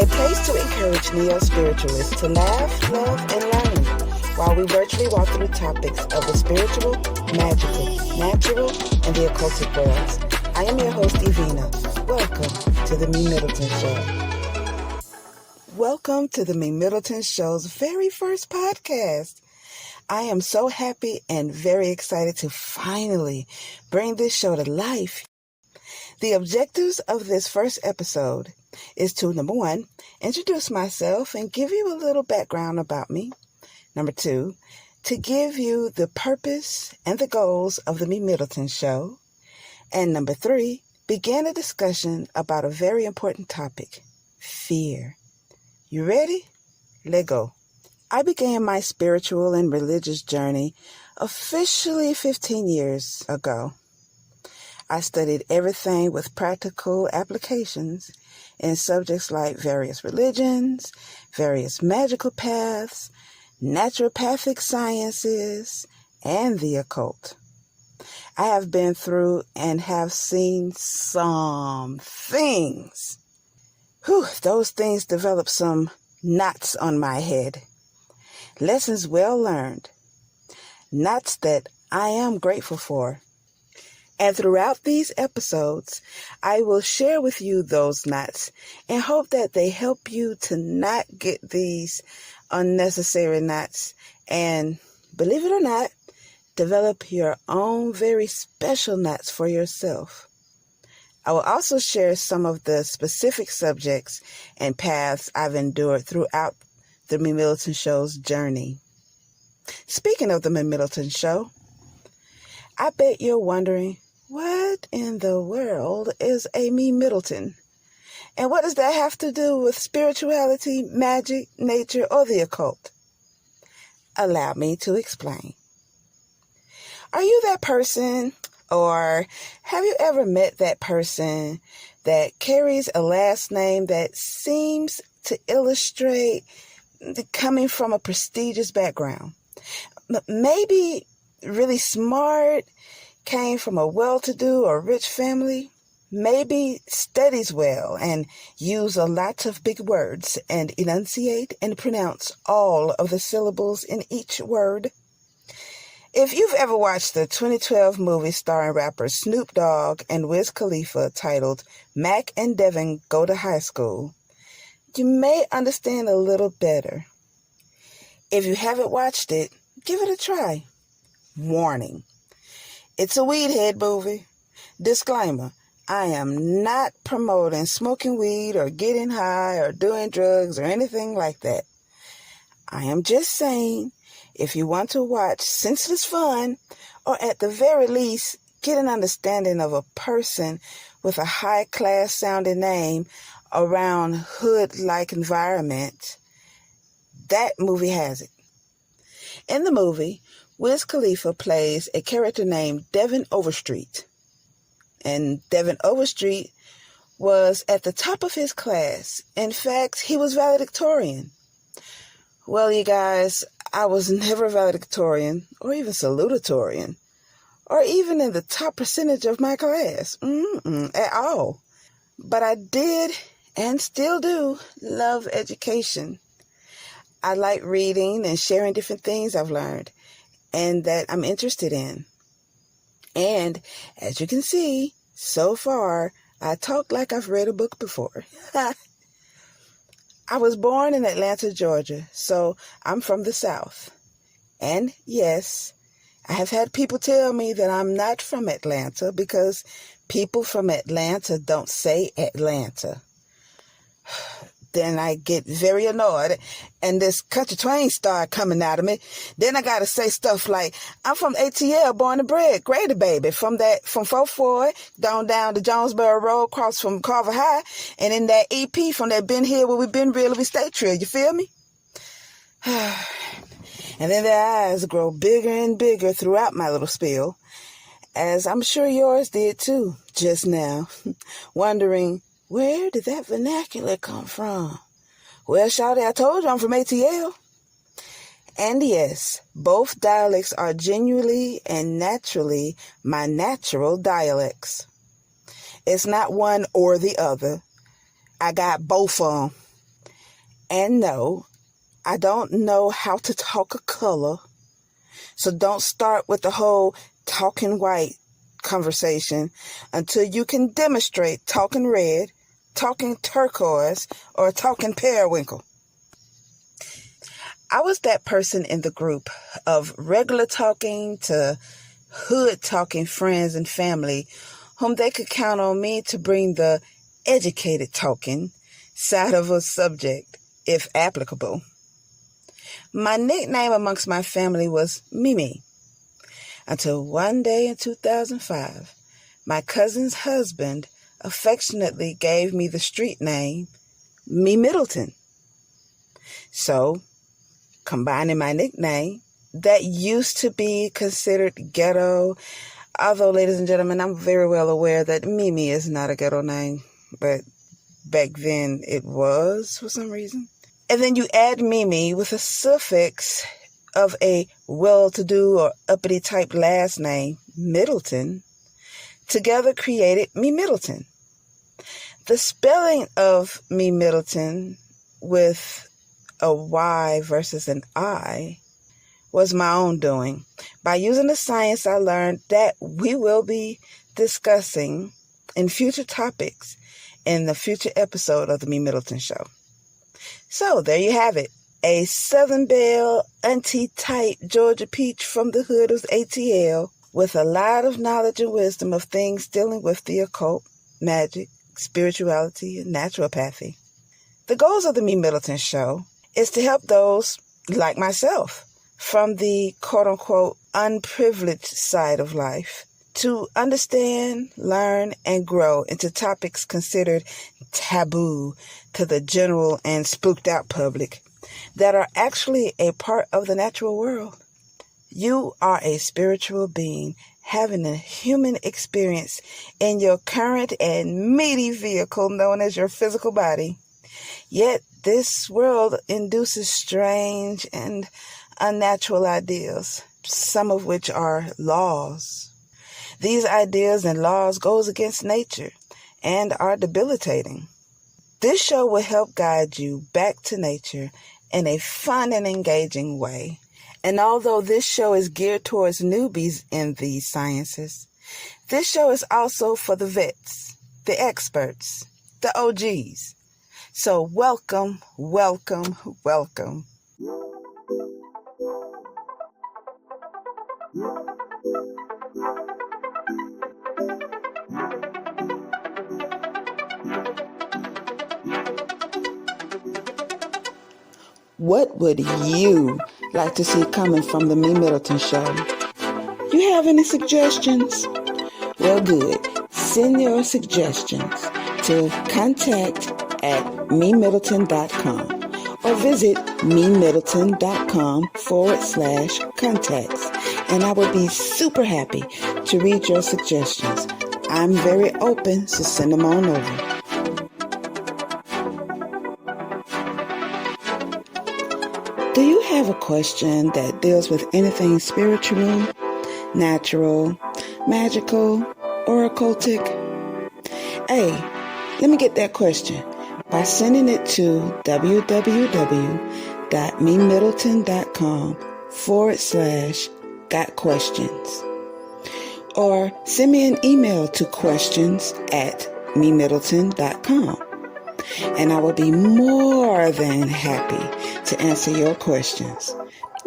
a place to encourage neo-spiritualists to laugh, love, and learn while we virtually walk through topics of the spiritual, magical, natural, and the occultic worlds. I am your host, Evina. Welcome to the MeMyddleton Show. Welcome to the MeMyddleton Show's very first podcast. I am so happy and very excited to finally bring this show to life. The objectives of this first episode is to, number one, introduce myself and give you a little background about me. Number two, to give you the purpose and the goals of the MeMyddleton Show. And number three, begin a discussion about a very important topic, fear. You ready? Let go. I began my spiritual and religious journey officially 15 years ago. I studied everything with practical applications in subjects like various religions, various magical paths, naturopathic sciences, and the occult. I have been through and have seen some things. Those things developed some knots on my head. Lessons well learned. Knots that I am grateful for. And throughout these episodes, I will share with you those knots and hope that they help you to not get these unnecessary knots and, believe it or not, develop your own very special knots for yourself. I will also share some of the specific subjects and paths I've endured throughout the MeMyddleton Show's journey. Speaking of the MeMyddleton Show, I bet you're wondering, what in the world is a MeMyddleton? And what does that have to do with spirituality, magic, nature, or the occult? Allow me to explain. Are you that person, or have you ever met that person that carries a last name that seems to illustrate coming from a prestigious background? Maybe really smart, came from a well-to-do or rich family, maybe studies well and use a lot of big words and enunciate and pronounce all of the syllables in each word. If you've ever watched the 2012 movie starring rappers Snoop Dogg and Wiz Khalifa titled Mac and Devin Go to High School, you may understand a little better. If you haven't watched it, give it a try. Warning. It's a weedhead movie. Disclaimer, I am not promoting smoking weed or getting high or doing drugs or anything like that. I am just saying, if you want to watch senseless fun, or at the very least, get an understanding of a person with a high-class sounding name around hood-like environment, that movie has it. In the movie, Wiz Khalifa plays a character named Devin Overstreet. And Devin Overstreet was at the top of his class. In fact, he was valedictorian. Well, you guys, I was never valedictorian or even salutatorian or even in the top percentage of my class. At all. But I did and still do love education. I like reading and sharing different things I've learned and that I'm interested in. And as you can see, so far, I talk like I've read a book before. I was born in Atlanta, Georgia, so I'm from the South. And yes, I have had people tell me that I'm not from Atlanta because people from Atlanta don't say Atlanta. Then I get very annoyed, and this country twang start coming out of me. Then I gotta say stuff like, I'm from ATL, born and bred, Grady baby, from 4th Floyd, down to Jonesboro Road, across from Carver High, and in that EP from that been here where we been real, we stay trill, you feel me? And then their eyes grow bigger and bigger throughout my little spiel, as I'm sure yours did too, just now, wondering, where did that vernacular come from? Well, shawty, I told you I'm from ATL. And yes, both dialects are genuinely and naturally my natural dialects. It's not one or the other. I got both of them. And no, I don't know how to talk a color. So don't start with the whole talking white conversation until you can demonstrate talking red, talking turquoise, or talking periwinkle. I was that person in the group of regular talking to hood talking friends and family whom they could count on me to bring the educated talking side of a subject, if applicable. My nickname amongst my family was Mimi, until one day in 2005, my cousin's husband affectionately gave me the street name MeMyddleton. So, combining my nickname, that used to be considered ghetto, although, ladies and gentlemen, I'm very well aware that Mimi is not a ghetto name, but back then it was for some reason. And then you add Mimi with a suffix of a well-to-do or uppity type last name, Middleton, together created MeMyddleton. The spelling of MeMyddleton with a Y versus an I was my own doing by using the science I learned that we will be discussing in future topics in the future episode of the MeMyddleton Show. So there you have it. A Southern Belle, auntie type Georgia peach from the hood of ATL with a lot of knowledge and wisdom of things dealing with the occult, magic, spirituality, and naturopathy. The goals of the MeMyddleton Show is to help those like myself from the quote-unquote unprivileged side of life to understand, learn, and grow into topics considered taboo to the general and spooked out public that are actually a part of the natural world. You are a spiritual being having a human experience in your current and meaty vehicle known as your physical body. Yet this world induces strange and unnatural ideas, some of which are laws. These ideas and laws goes against nature and are debilitating. This show will help guide you back to nature in a fun and engaging way. And although this show is geared towards newbies in these sciences, this show is also for the vets, the experts, the OGs. So welcome, welcome, welcome. What would you like to see coming from the MeMyddleton Show? You have any suggestions? Well, good. Send your suggestions to contact@MeMyddleton.com or visit MeMyddleton.com/contacts, and I would be super happy to read your suggestions. I'm very open, so send them on over. Do you have a question that deals with anything spiritual, natural, magical, or occultic? Hey, let me get that question by sending it to www.MeMyddleton.com/gotquestions. Or send me an email to questions@MeMyddleton.com. And I will be more than happy to answer your questions.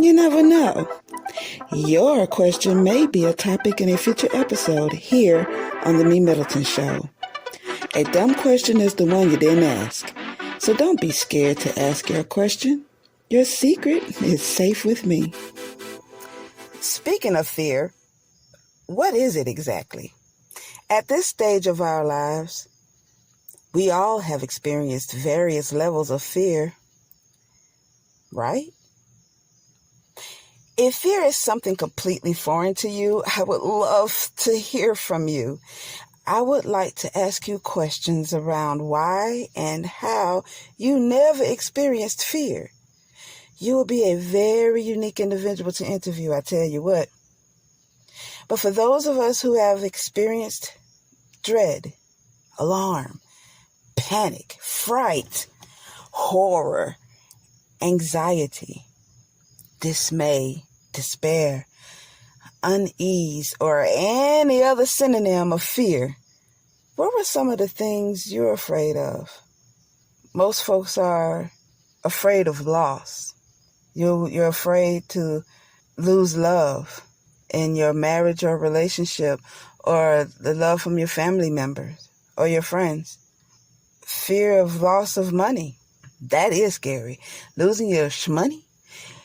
You never know. Your question may be a topic in a future episode here on the MeMyddleton Show. A dumb question is the one you didn't ask. So don't be scared to ask your question. Your secret is safe with me. Speaking of fear, what is it exactly? At this stage of our lives, we all have experienced various levels of fear, right? If fear is something completely foreign to you, I would love to hear from you. I would like to ask you questions around why and how you never experienced fear. You will be a very unique individual to interview, I tell you what. But for those of us who have experienced dread, alarm, panic, fright, horror, anxiety, dismay, despair, unease, or any other synonym of fear, what were some of the things you're afraid of? Most folks are afraid of loss. You're afraid to lose love in your marriage or relationship, or the love from your family members or your friends. Fear of loss of money. That is scary. Losing your money,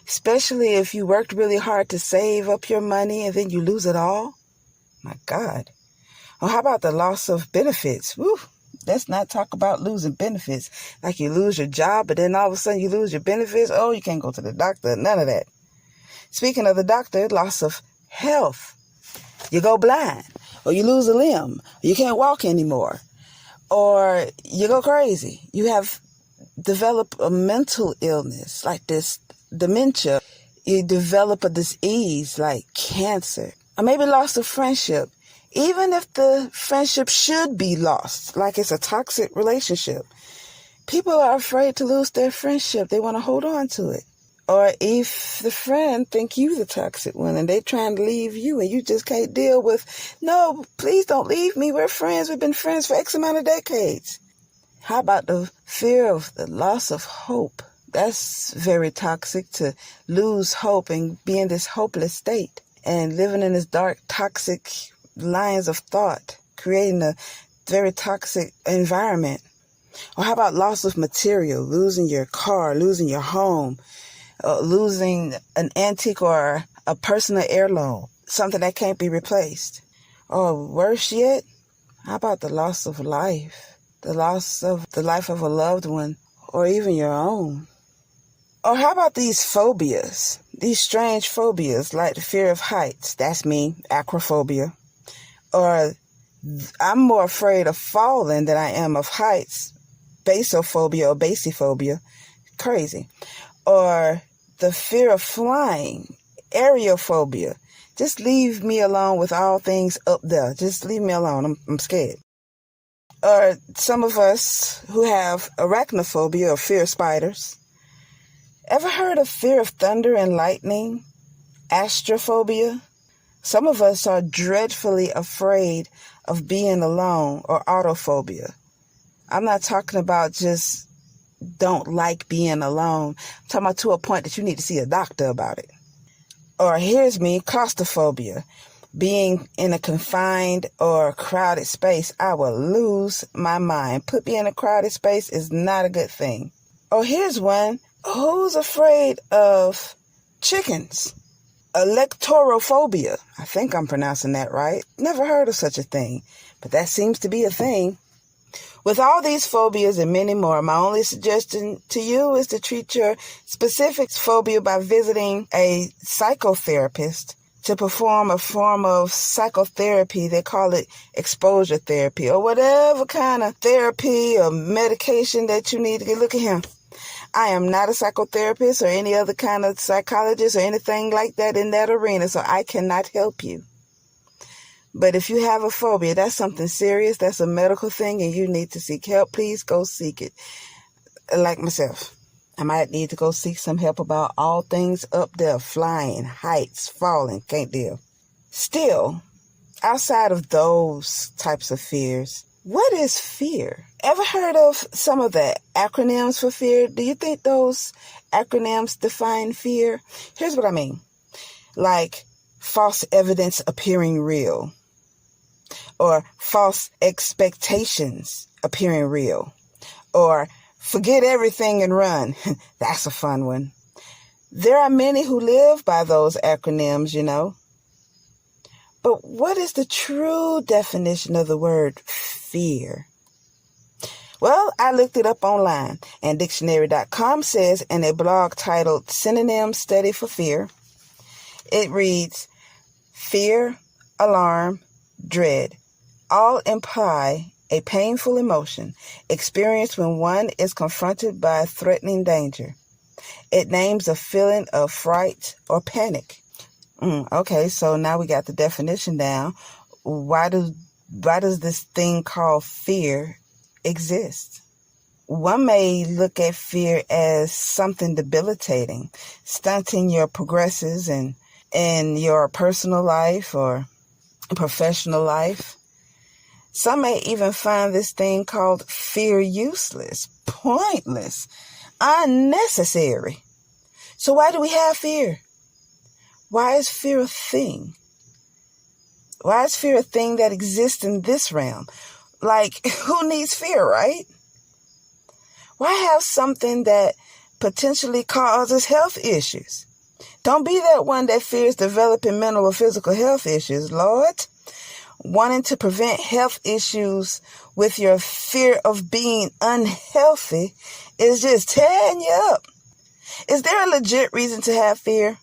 especially if you worked really hard to save up your money and then you lose it all. My God. Or how about the loss of benefits? Woo. Let's not talk about losing benefits. Like you lose your job, but then all of a sudden you lose your benefits. Oh, you can't go to the doctor. None of that. Speaking of the doctor, loss of health. You go blind, or you lose a limb, or you can't walk anymore, or you go crazy. You have developed a mental illness like this dementia. You develop a disease like cancer, or maybe loss of friendship. Even if the friendship should be lost, like it's a toxic relationship, people are afraid to lose their friendship. They want to hold on to it. Or if the friend think you the toxic one and they trying to leave you and you just can't deal with, no, please don't leave me. We're friends. We've been friends for X amount of decades. How about the fear of the loss of hope? That's very toxic, to lose hope and be in this hopeless state and living in this dark, toxic lines of thought, creating a very toxic environment. Or how about loss of material, losing your car, losing your home, losing an antique or a personal heirloom, something that can't be replaced. Or worse yet, how about the loss of life, the loss of the life of a loved one, or even your own? Or how about these phobias, these strange phobias like the fear of heights? That's me, acrophobia. Or I'm more afraid of falling than I am of heights, basophobia or basophobia. Crazy. Or the fear of flying, aerophobia. Just leave me alone with all things up there. Just leave me alone. I'm scared. Or some of us who have arachnophobia or fear of spiders. Ever heard of fear of thunder and lightning? Astrophobia? Some of us are dreadfully afraid of being alone, or autophobia. I'm not talking about just don't like being alone. I'm talking about to a point that you need to see a doctor about it. Or here's me, claustrophobia. Being in a confined or crowded space, I will lose my mind. Put me in a crowded space is not a good thing. Or here's one. Who's afraid of chickens? Electorophobia. I think I'm pronouncing that right. Never heard of such a thing, but that seems to be a thing. With all these phobias and many more, my only suggestion to you is to treat your specific phobia by visiting a psychotherapist to perform a form of psychotherapy. They call it exposure therapy, or whatever kind of therapy or medication that you need to get. Look at him. I am not a psychotherapist or any other kind of psychologist or anything like that in that arena, so I cannot help you. But if you have a phobia, that's something serious. That's a medical thing, and you need to seek help. Please go seek it. Like myself, I might need to go seek some help about all things up there, flying, heights, falling, can't deal. Still, outside of those types of fears, what is fear? Ever heard of some of the acronyms for fear? Do you think those acronyms define fear? Here's what I mean. Like false evidence appearing real, or false expectations appearing real, or forget everything and run. That's a fun one. There are many who live by those acronyms, you know. But what is the true definition of the word fear? Well, I looked it up online, and dictionary.com says in a blog titled Synonym Study for Fear, it reads, fear, alarm, dread, all imply a painful emotion experienced when one is confronted by a threatening danger. It names a feeling of fright or panic. Okay, so now we got the definition down. Why does this thing called fear exist? One may look at fear as something debilitating, stunting your progresses in your personal life or professional life. Some may even find this thing called fear useless, pointless, unnecessary. So why do we have fear? Why is fear a thing? Why is fear a thing that exists in this realm? Like, who needs fear, right? Why have something that potentially causes health issues? Don't be that one that fears developing mental or physical health issues, Lord. Wanting to prevent health issues with your fear of being unhealthy is just tearing you up. Is there a legit reason to have fear?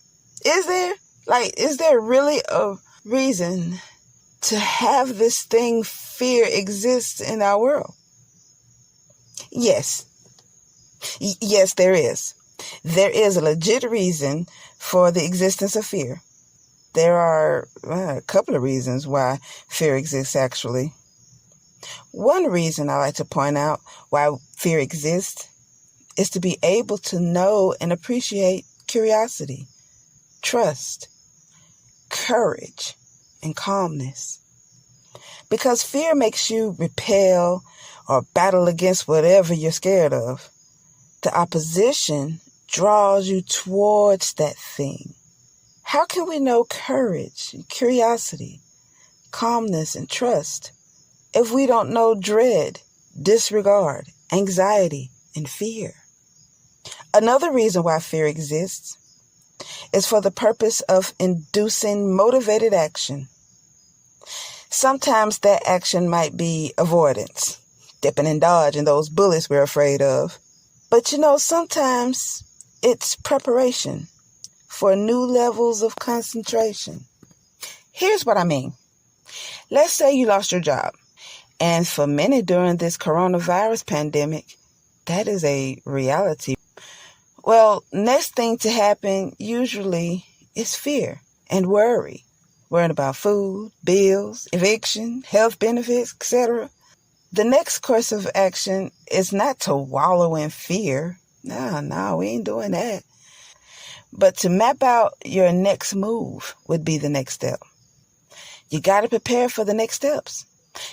Is there? Is there really a reason to have this thing fear exist in our world? Yes. Yes, there is. There is a legit reason for the existence of fear. There are a couple of reasons why fear exists, actually. One reason I like to point out why fear exists is to be able to know and appreciate curiosity, trust, courage, and calmness. Because fear makes you repel or battle against whatever you're scared of. The opposition draws you towards that thing. How can we know courage, curiosity, calmness, and trust if we don't know dread, disregard, anxiety, and fear? Another reason why fear exists is for the purpose of inducing motivated action. Sometimes that action might be avoidance, dipping and dodging those bullets we're afraid of. But sometimes it's preparation for new levels of concentration. Here's what I mean. Let's say you lost your job. And for many during this coronavirus pandemic, that is a reality. Well, next thing to happen usually is fear and worry. Worrying about food, bills, eviction, health benefits, etc. The next course of action is not to wallow in fear. No, we ain't doing that. But to map out your next move would be the next step. You got to prepare for the next steps.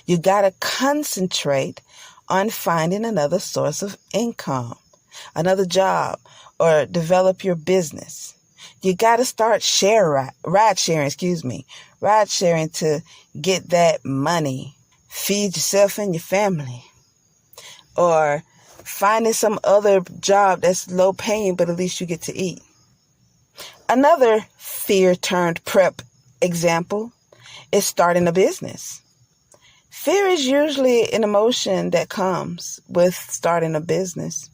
You got to concentrate on finding another source of income, another job, or develop your business. You got to start ride sharing to get that money. Feed yourself and your family. Or finding some other job that's low paying, but at least you get to eat. Another fear-turned-prep example is starting a business. Fear is usually an emotion that comes with starting a business.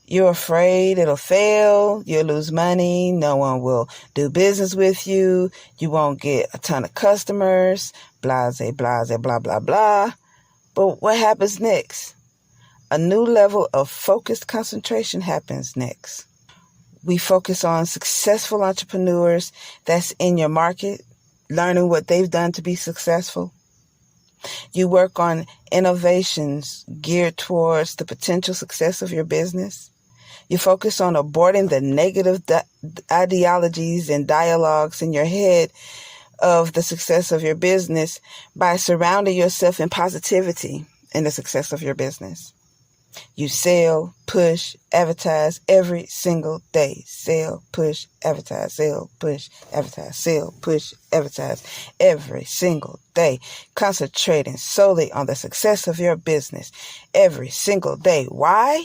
You're afraid it'll fail, you'll lose money, no one will do business with you, you won't get a ton of customers, blase, blah, blah, blah. But what happens next? A new level of focused concentration happens next. We focus on successful entrepreneurs that's in your market, learning what they've done to be successful. You work on innovations geared towards the potential success of your business. You focus on aborting the negative ideologies and dialogues in your head of the success of your business by surrounding yourself in positivity in the success of your business. You sell, push, advertise every single day. Sell, push, advertise, sell, push, advertise, sell, push, advertise every single day. Concentrating solely on the success of your business every single day. Why?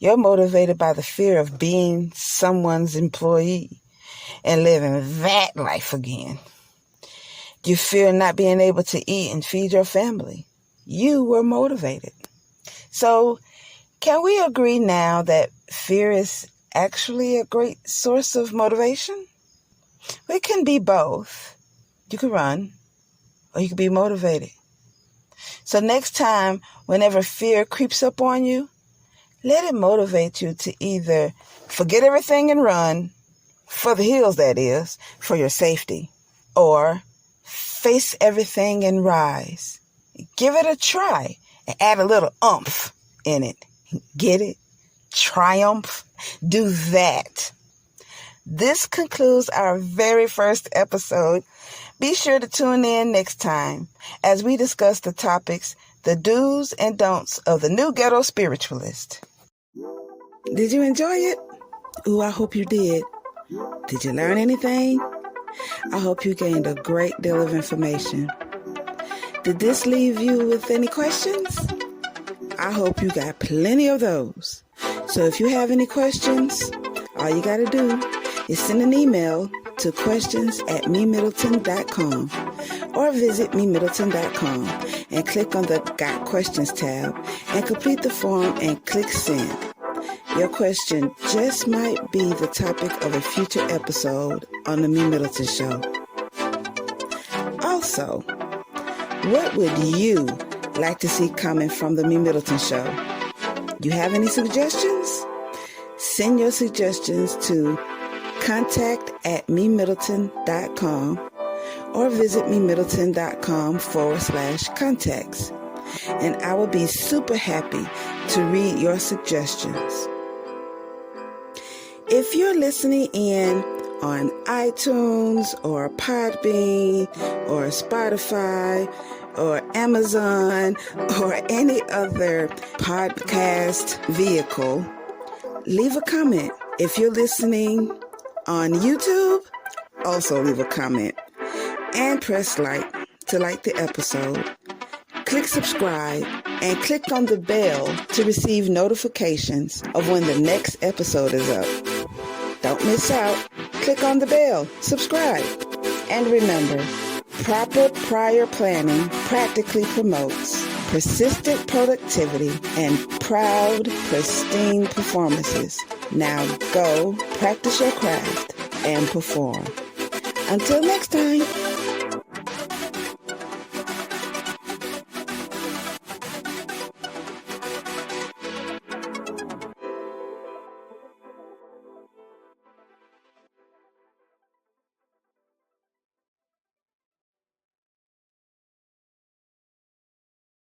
You're motivated by the fear of being someone's employee and living that life again. You fear not being able to eat and feed your family. You were motivated. So, can we agree now that fear is actually a great source of motivation? It can be both. You can run or you can be motivated. So next time, whenever fear creeps up on you, let it motivate you to either forget everything and run, for the hills that is, for your safety, or face everything and rise. Give it a try and add a little oomph in it. Get it? Triumph. Do that. This concludes our very first episode. Be sure to tune in next time as we discuss the topics, the do's and don'ts of the new ghetto spiritualist. Did you enjoy it? Ooh, I hope you did. Did you learn anything? I hope you gained a great deal of information. Did this leave you with any questions? I hope you got plenty of those. So if you have any questions, all you got to do is send an email to questions@MeMyddleton.com or visit MeMyddleton.com and click on the Got Questions tab and complete the form and click Send. Your question just might be the topic of a future episode on the MeMyddleton Show. Also, what would you like to see coming from the MeMyddleton Show? You have any suggestions? Send your suggestions to contact@MeMyddleton.com or visit MeMyddleton.com/contacts. And I will be super happy to read your suggestions. If you're listening in on iTunes or Podbean or Spotify or Amazon or any other podcast vehicle, leave a comment. If you're listening on YouTube, also leave a comment and press like to like the episode. Click subscribe and click on the bell to receive notifications of when the next episode is up. Don't miss out. Click on the bell, subscribe, and remember, proper prior planning practically promotes persistent productivity and proud, pristine performances. Now go practice your craft and perform. Until next time.